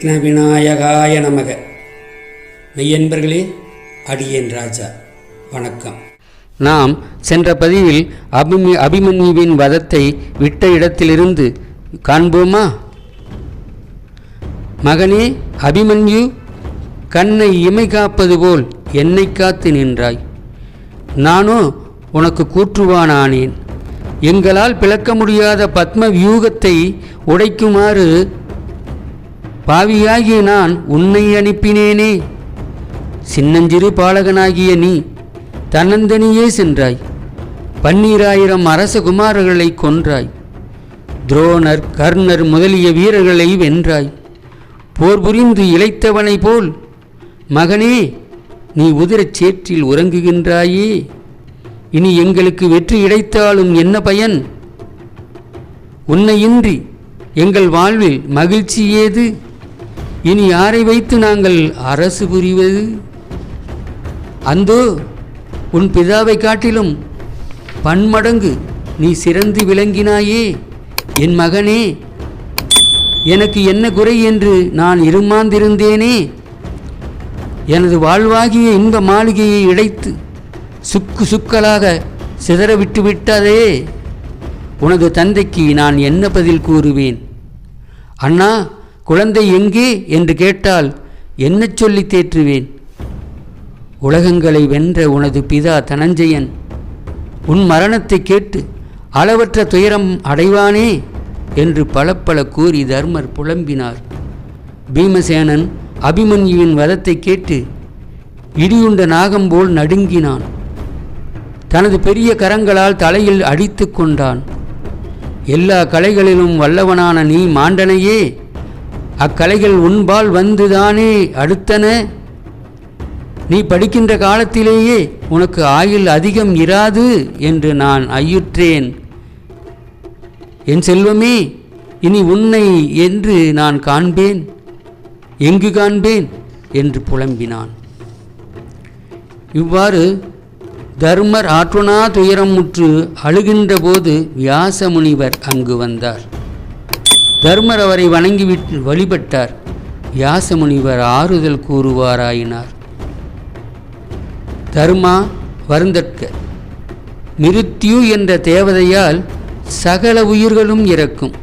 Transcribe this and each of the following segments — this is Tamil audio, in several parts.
விக்ன விநாயகாய நமக. மெய்யன்பர்களே, அடியேன் ராஜா வணக்கம். நாம் சென்ற பதிவில் அபிமன்யுவின் வதத்தை விட்ட இடத்திலிருந்து காண்போமா? மகனே அபிமன்யு, கண்ணை இமை காப்பது போல் என்னை காத்து நின்றாய். நானோ உனக்கு கூற்றுவானானேன். எங்களால் பிளக்க முடியாத பத்ம வியூகத்தை உடைக்குமாறு பாவியாகிய நான் உன்னை அனுப்பினேனே. சின்னஞ்சிறு பாலகனாகிய நீ தன்னந்தனியே சென்றாய். 12000 அரசகுமாரர்களை கொன்றாய். துரோணர், கர்ணர் முதலிய வீரர்களை வென்றாய். போர் புரிந்து இளைத்தவனை போல் மகனே நீ உதிரச் சேற்றில் உறங்குகின்றாயே. இனி எங்களுக்கு வெற்றி கிடைத்தாலும் என்ன பயன்? உன்னையின்றி எங்கள் வாழ்வில் மகிழ்ச்சி ஏது? இனி யாரை வைத்து நாங்கள் அரசு புரிவது? அந்தோ உன் பிதாவை காட்டிலும் பன்மடங்கு நீ சிறந்து விளங்கினாயே. என் மகனே, எனக்கு என்ன குறை என்று நான் இருமாந்திருந்தேனே. எனது வாழ்வாகிய இன்ப மாளிகையை இழைத்து சுக்கலாக சிதறவிட்டு விட்டதே. உனது தந்தைக்கு நான் என்ன பதில் கூறுவேன்? அண்ணா, குழந்தை எங்கே என்று கேட்டால் என்ன சொல்லி தேற்றுவேன்? உலகங்களை வென்ற உனது பிதா தனஞ்சயன் உன் மரணத்தை கேட்டு அளவற்ற துயரம் அடைவானே என்று பல கூறி தர்மர் புலம்பினார். பீமசேனன் அபிமன்யுவின் வதத்தை கேட்டு இடியுண்ட நாகம் போல் நடுங்கினான். தனது பெரிய கரங்களால் தலையில் அடித்து கொண்டான். எல்லா கலைகளிலும் வல்லவனான நீ மாண்டனையே, அக்கலைகள் உன்பால் வந்துதானே அடுத்தன. நீ படிக்கின்ற காலத்திலேயே உனக்கு ஆயுள் அதிகம் இராது என்று நான் ஐயுற்றேன். என் செல்வமே, இனி உன்னை என்று நான் காண்பேன், எங்கு காண்பேன் என்று புலம்பினான். இவ்வாறு தர்மர் ஆற்றுணா துயரமுற்று அழுகின்ற போது வியாச முனிவர் அங்கு வந்தார். தர்மர் அவரை வணங்கிவிட்டு வழிபட்டார். வியாச முனிவர் ஆறுதல் கூறுவாராயினார். தர்மா, வருந்தற்க. மிருத்யு என்ற தேவதையால் சகல உயிர்களும் இறக்கும்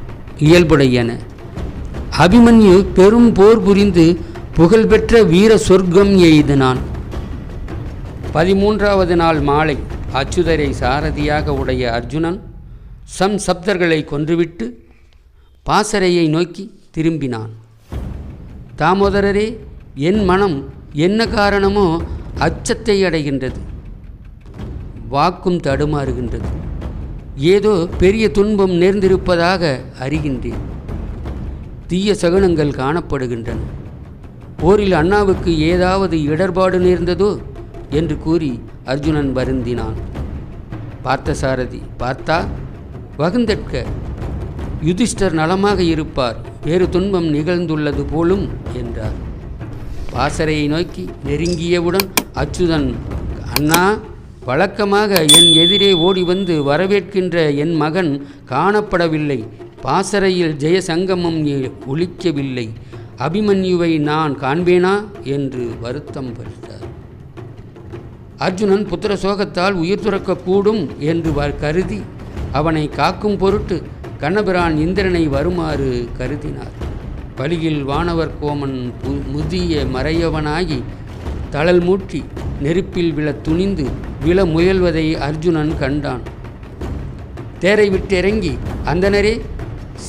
இயல்புடையன. அபிமன்யு பெரும் போர் புரிந்து புகழ்பெற்ற வீர சொர்க்கம் எய்தினான். 13வது நாள் மாலை அச்சுதரை சாரதியாக உடைய அர்ஜுனன் சப்தர்களை கொன்றுவிட்டு பாசறையை நோக்கி திரும்பினான். தாமோதரரே, என் மனம் என்ன காரணமோ அச்சத்தை அடைகின்றது. வாக்கும் தடுமாறுகின்றது. ஏதோ பெரிய துன்பம் நேர்ந்திருப்பதாக அறிகின்றேன். தீய சகுனங்கள் காணப்படுகின்றன. போரில் அண்ணாவுக்கு ஏதாவது இடர்பாடு நேர்ந்ததோ என்று கூறி அர்ஜுனன் வருந்தினான். பார்த்தசாரதி, பார்த்தா, வகுந்தற்க. யுதிஷ்டர் நலமாக இருப்பார். வேறு துன்பம் நிகழ்ந்துள்ளது போலும் என்றார். பாசறையை நோக்கி நெருங்கியவுடன் அச்சுதன், அண்ணா, வழக்கமாக என் எதிரே ஓடி வந்து வரவேற்கின்ற என் மகன் காணப்படவில்லை. பாசறையில் ஜெயசங்கமம் ஒலிக்கவில்லை. அபிமன்யுவை நான் காண்பேனா என்று வருத்தம் பட்டார். அர்ஜுனன் புத்திர சோகத்தால் உயிர் துறக்கக்கூடும் என்று கருதி அவனை காக்கும் பொருட்டு கண்ணபிரான் இந்திரனை வருமாறு கருதினார். பலியில் வானவர் கோமன் முதிய மறையவனாகி தளல் மூட்டி நெருப்பில் விழ துணிந்து விழ முயல்வதை அர்ஜுனன் கண்டான். தேரை விட்டிறங்கி, அந்தனரே,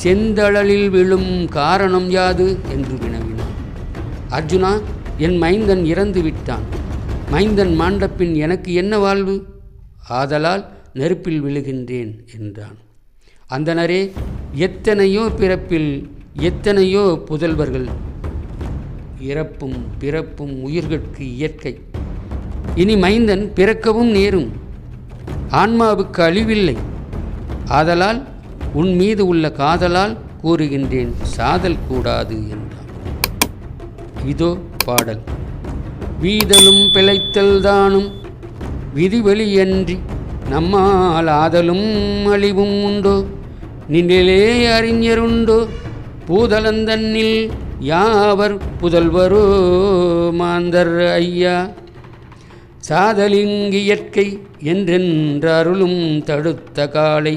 செந்தழலில் விழும் காரணம் யாது என்று வினவினான். அர்ஜுனா, என் மைந்தன் இறந்து விட்டான். மைந்தன் மாண்டப்பின் எனக்கு என்ன வாழ்வு? ஆதலால் நெருப்பில் விழுகின்றேன் என்றான். அந்தனரே, எத்தனையோ பிறப்பில் எத்தனையோ புதல்வர்கள். இறப்பும் பிறப்பும் உயிர்களுக்கு இயற்கை. இனி மைந்தன் பிறக்கவும் நேரும். ஆன்மாவுக்கு அழிவில்லை. ஆதலால் உன் மீது உள்ள காதலால் கூறுகின்றேன், சாதல் கூடாது என்றான். இதோ பாடல். வீதலும் பிழைத்தல் தானும் விதிவெளியன்றி நம்மால் ஆதலும் அழிவும் உண்டோ? நின்றிலே அறிஞருண்டோ? பூதலந்தன்னில் யாவர் புதல்வரோ மாந்தர் ஐயா, சாதலிங்கு இயற்கை என்றென்றருளும் தடுத்த காலை.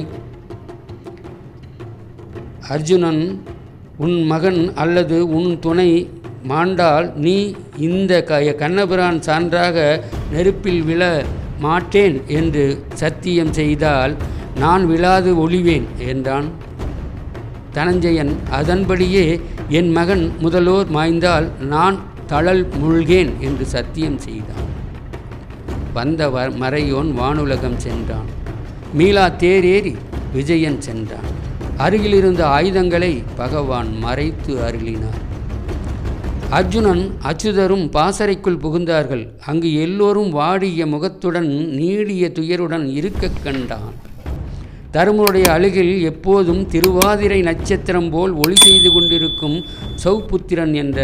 அர்ஜுனன், உன் மகன் அல்லது உன் துணை மாண்டால் நீ இந்த கண்ணபிரான் சான்றாக நெருப்பில் விழ மாட்டேன் என்று சத்தியம் செய்தால் நான் விழாது ஒளிவேன் என்றான். தனஞ்சயன், அதன்படியே என் மகன் முதலோர் மாய்ந்தால் நான் தழல் மூழ்கேன் என்று சத்தியம் செய்தான். வந்த மறையோன் வானுலகம் சென்றான். மீளா தேரேறி விஜயன் சென்றான். அருகிலிருந்த ஆயுதங்களை பகவான் மறைத்து அருளினார். அர்ஜுனன் அச்சுதரும் பாசறைக்குள் புகுந்தார்கள். அங்கு எல்லோரும் வாடிய முகத்துடன் நீடிய துயருடன் இருக்க கண்டான். தருமனுடைய அழுகில் எப்போதும் திருவாதிரை நட்சத்திரம் போல் ஒளி செய்து கொண்டிருக்கும் சௌபுத்திரன் என்ற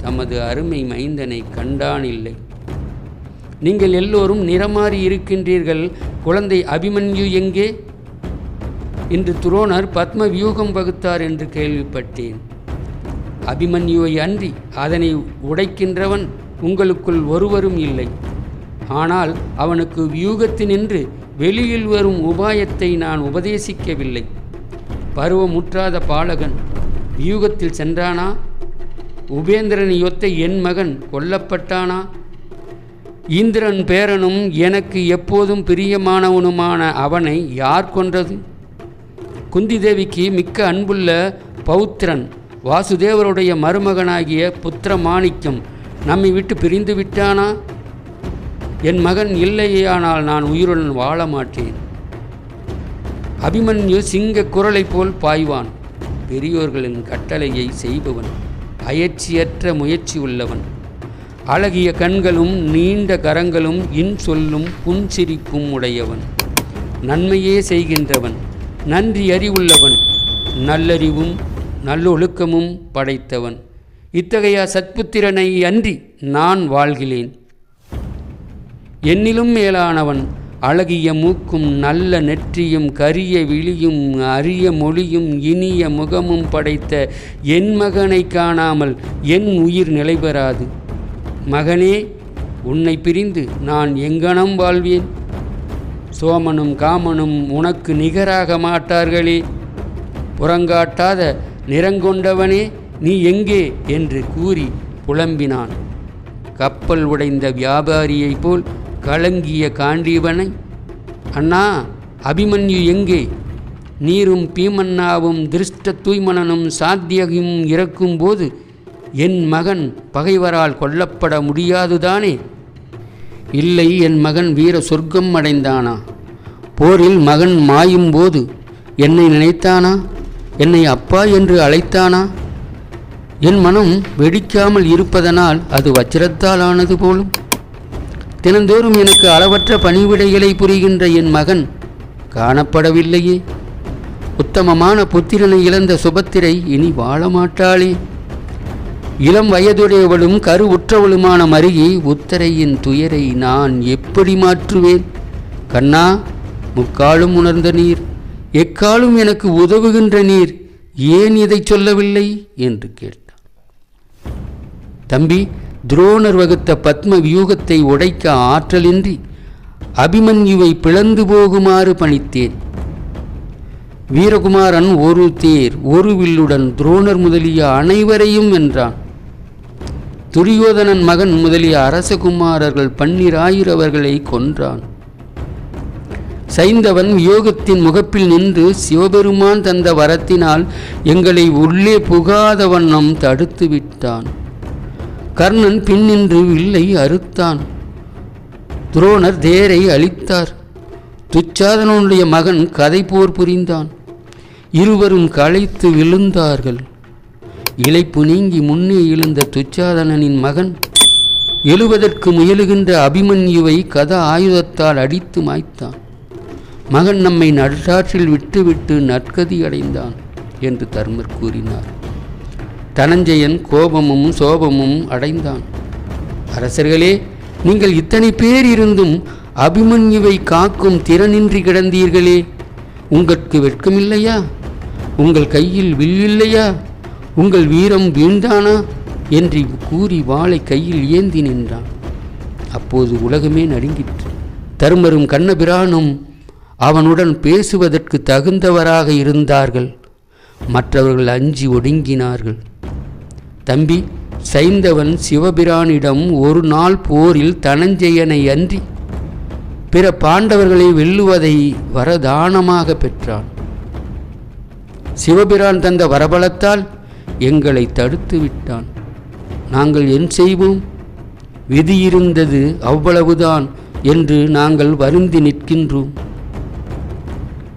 தமது அருமை மைந்தனை கண்டான் இல்லை. நீங்கள் எல்லோரும் நிறமாறி இருக்கின்றீர்கள், குழந்தை அபிமன்யு எங்கே? இன்று துரோணர் பத்ம வியூகம் வகுத்தார் என்று கேள்விப்பட்டேன். அபிமன்யுவை அன்றி அதனை உடைக்கின்றவன் உங்களுக்குள் ஒருவரும் இல்லை. ஆனால் அவனுக்கு வியூகத்தினின்று வெளியில் வரும் உபாயத்தை நான் உபதேசிக்கவில்லை. பருவமுற்றாத பாலகன் வியூகத்தில் சென்றானா? உபேந்திரனை ஒத்த என் மகன் கொல்லப்பட்டானா? இந்திரன் பேரனும் எனக்கு எப்போதும் பிரியமானவனுமான அவனை யார் கொன்றது? குந்தி தேவிக்கு மிக்க அன்புள்ள பௌத்திரன் வாசுதேவருடைய மருமகனாகிய புத்திர மாணிக்கம் நம்மை விட்டு பிரிந்து விட்டானா? என் மகன் இல்லையானால் நான் உயிருடன் வாழ மாட்டேன். அபிமன்யு சிங்க குரலை போல் பாய்வான். பெரியோர்களின் கட்டளையை செய்பவன், அயற்சியற்ற முயற்சி உள்ளவன், அழகிய கண்களும் நீண்ட கரங்களும் இன்சொல்லும் புன்சிரிப்பும் உடையவன், நன்மையே செய்கின்றவன், நன்றி அறிவுள்ளவன், நல்லறிவும் நல்லொழுக்கமும் படைத்தவன். இத்தகைய சத்புத்திரனை அன்றி நான் வாழ்கிறேன். என்னிலும் மேலானவன், அழகிய மூக்கும் நல்ல நெற்றியும் கரிய விழியும் அரிய மொழியும் இனிய முகமும் படைத்த என் மகனை காணாமல் என் உயிர் நிலைபெறாது. மகனே, உன்னை பிரிந்து நான் எங்கனம் வாழ்வேன்? சோமனும் காமனும் உனக்கு நிகராக மாட்டார்களே. புறங்காட்டாத நிறங்கொண்டவனே, நீ எங்கே என்று கூறி புலம்பினான். கப்பல் உடைந்த வியாபாரியைப் போல் கலங்கிய காண்டீவனை, அண்ணா, அபிமன்யு எங்கே? நீரும் பீமன்னாவும் திருஷ்ட தூய்மனனும் சாத்தியகும் இறக்கும்போது என் மகன் பகைவரால் கொல்லப்பட முடியாதுதானே? இல்லை, என் மகன் வீர சொர்க்கம் அடைந்தானா? போரில் மகன் மாயும் போது என்னை நினைத்தானா? என்னை அப்பா என்று அழைத்தானா? என் மனம் வெடிக்காமல் இருப்பதனால் அது வச்சிரத்தால் ஆனது போலும். தினந்தோறும் எனக்கு அளவற்ற பணிவிடைகளை புரிகின்ற என் மகன் காணப்படவில்லையே. உத்தமமான புத்திரனை இழந்த சுபத்திரை இனி வாழ மாட்டாளே. இளம் வயதுடையவளும் கருவுற்றவளுமான மருகி உத்தரையின் துயரை நான் எப்படி மாற்றுவேன்? கண்ணா, முக்காலும் உணர்ந்த நீர், எக்காலும் எனக்கு உதவுகின்ற நீர், ஏன் இதை சொல்லவில்லை என்று கேட்டான். தம்பி, துரோணர் வகுத்த பத்ம வியூகத்தை உடைக்க ஆற்றலின்றி அபிமன்யுவை பிளந்து போகுமாறு பணித்தேன். வீரகுமாரன் ஒரு தேர் ஒரு வில்லுடன் துரோணர் முதலிய அனைவரையும் வென்றான். துரியோதனன் மகன் முதலிய அரசகுமாரர்கள் 12,000 கொன்றான். சைந்தவன் யோகத்தின் முகப்பில் நின்று சிவபெருமான் தந்த வரத்தினால் எங்களை உள்ளே புகாத வண்ணம் தடுத்து விட்டான். கர்ணன் பின்னின்று வில்லை அறுத்தான். துரோணர் தேரை அழித்தார். துச்சாதனனுடைய மகன் கதைப்போர் புரிந்தான். இருவரும் களைத்து விழுந்தார்கள். இளைப்பு நீங்கி முன்னே எழுந்த துச்சாதனனின் மகன் எழுவதற்கு முயலுகின்ற அபிமன்யுவை கதா ஆயுதத்தால் அடித்து மாய்த்தான். மகன் நம்மை நடுராற்றில் விட்டுவிட்டு நற்கதி அடைந்தான் என்று தர்மர் கூறினார். தனஞ்சயன் கோபமும் சோபமும் அடைந்தான். அரசர்களே, நீங்கள் இத்தனை பேர் இருந்தும் அபிமன்யுவை காக்கும் திறனின்றி கிடந்தீர்களே. உங்களுக்கு வெட்கமில்லையா? உங்கள் கையில் வில் இல்லையா? உங்கள் வீரம் வீழ்ந்தானா என்று கூறி வாளை கையில் ஏந்தி நின்றான். அப்போது உலகமே நடுங்கிற்று. தருமரும் கண்ணபிரானும் அவனுடன் பேசுவதற்கு தகுந்தவராக இருந்தார்கள். மற்றவர்கள் அஞ்சி ஒடுங்கினார்கள். தம்பி, சைந்தவன் சிவபிரானிடம் ஒரு நாள் போரில் தனஞ்சயனை அன்றி பிற பாண்டவர்களை வெல்லுவதை வரதானமாக பெற்றான். சிவபிரான் தந்த வரபலத்தால் எங்களை தடுத்து விட்டான். நாங்கள் என் செய்வோம்? விதியிருந்தது அவ்வளவுதான் என்று நாங்கள் வருந்தி நிற்கின்றோம்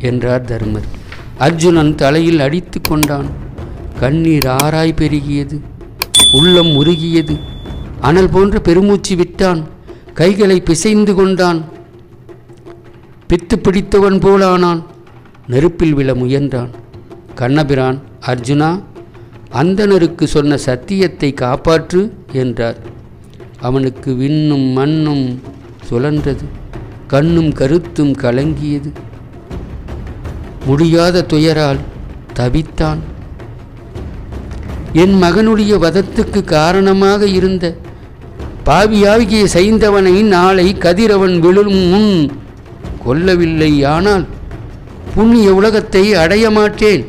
என்றார் தர்மர். அர்ஜுனன் தலையில் அடித்து கொண்டான். கண்ணீர் ஆராய் பெருகியது. உள்ளம் உருகியது. அனல் போன்ற பெருமூச்சு விட்டான். கைகளை பிசைந்து கொண்டான். பித்து பிடித்தவன் போலானான். நெருப்பில் விழ முயன்றான். கண்ணபிரான், அர்ஜுனா, அந்தணருக்கு சொன்ன சத்தியத்தை காப்பாற்று என்றார். அவனுக்கு விண்ணும் மண்ணும் சுழன்றது. கண்ணும் கருத்தும் கலங்கியது. முடியாத துயரால் தவித்தான். என் மகனுடைய வதத்துக்கு காரணமாக இருந்த பாவியாகிய சைந்தவனை நாளை கதிரவன் விழும் முன் கொல்லவில்லை, ஆனால் புண்ணிய உலகத்தை அடைய மாட்டேன்.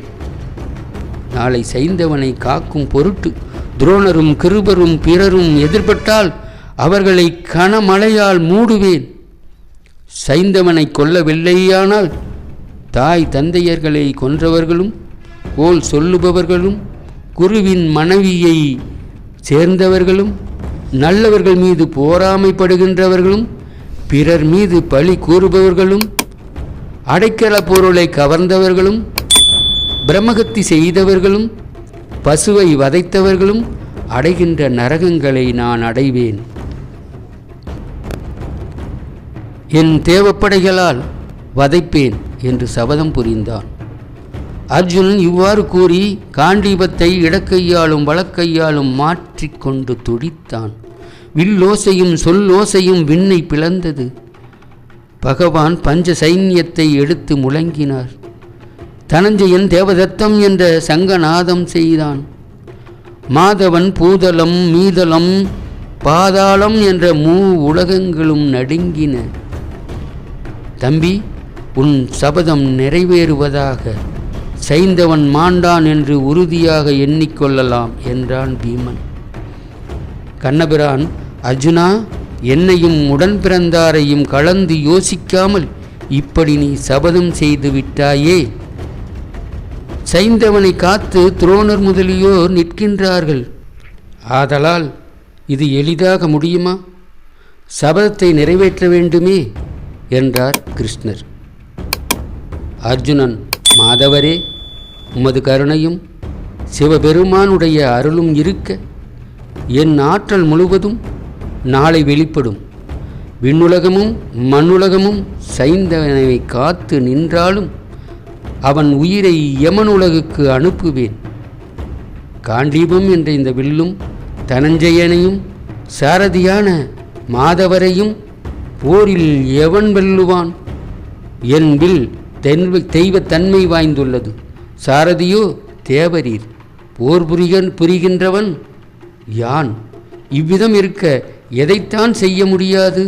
நாளை சைந்தவனை காக்கும் பொருட்டு துரோணரும் கிருபரும் பிறரும் எதிர்பட்டால் அவர்களை கனமழையால் மூடுவேன். சைந்தவனை கொல்லவில்லையானால் தாய் தந்தையர்களை கொன்றவர்களும் கோல் சொல்லுபவர்களும் குருவின் மனைவியை சேர்ந்தவர்களும் நல்லவர்கள் மீது போராமைப்படுகின்றவர்களும் பிறர் மீது பழி கூறுபவர்களும் அடைக்கல பொருளை கவர்ந்தவர்களும் பிரம்மகத்தி செய்தவர்களும் பசுவை வதைத்தவர்களும் அடைகின்ற நரகங்களை நான் அடைவேன். என் தேவப்படைகளால் வதைப்பேன் என்று சபதம் புரிந்தான். அர்ஜுனன் இவ்வாறு கூறி காண்டீபத்தை இடக்கையாலும் வலக்கையாலும் மாற்றிக்கொண்டு துடித்தான். வில்லோசையும் சொல்லோசையும் விண்ணை பிளந்தது. பகவான் பஞ்ச சைன்யத்தை எடுத்து முழங்கினார். தனஞ்சயன் தேவதத்தம் என்ற சங்கநாதம் செய்தான். மாதவன் பூதலம் மீதலம் பாதாளம் என்ற உலகங்களும் நடுங்கின. தம்பி, உன் சபதம் நிறைவேறுவதாக. சைந்தவன் மாண்டான் என்று உறுதியாக எண்ணிக்கொள்ளலாம் என்றான் பீமன். கண்ணபிரான், அர்ஜுனா, என்னையும் உடன் பிறந்தாரையும் கலந்து யோசிக்காமல் இப்படி நீ சபதம் செய்து விட்டாயே. சைந்தவனை காத்து துரோணர் முதலியோர் நிற்கின்றார்கள். ஆதலால் இது எளிதாக முடியுமா? சபதத்தை நிறைவேற்ற வேண்டுமே என்றார் கிருஷ்ணர். அர்ஜுனன், மாதவரே, உமது கருணையும் சிவபெருமானுடைய அருளும் இருக்க என் ஆற்றல் முழுவதும் நாளை வெளிப்படும். விண்ணுலகமும் மண்ணுலகமும் சைந்தவனை காத்து நின்றாலும் அவன் உயிரை யமனுலகுக்கு அனுப்புவேன். காண்டீபம் என்ற இந்த வில்லும் தனஞ்சயனையும் சாரதியான மாதவரையும் போரில் எவன் வெல்லுவான்? என் வில் தெய்வத்தன்மை வாய்ந்துள்ளது. சாரதியோ தேவரீர். போர் புரிகின்றவன் யான். இவ்விதம் இருக்க எதைத்தான் செய்ய முடியாது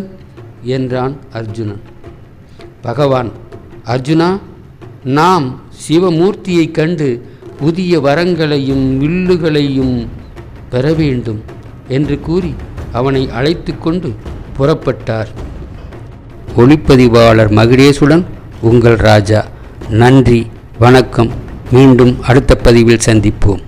என்றான் அர்ஜுனன். பகவான், அர்ஜுனா, நாம் சிவமூர்த்தியைக் கண்டு புதிய வரங்களையும் வில்லுகளையும் பெற வேண்டும் என்று கூறி அவனை அழைத்து கொண்டு புறப்பட்டார். ஒளிப்பதிவாளர் மகிழேசுடன் உங்கள் ராஜா. நன்றி, வணக்கம். மீண்டும் அடுத்த பதிவில் சந்திப்போம்.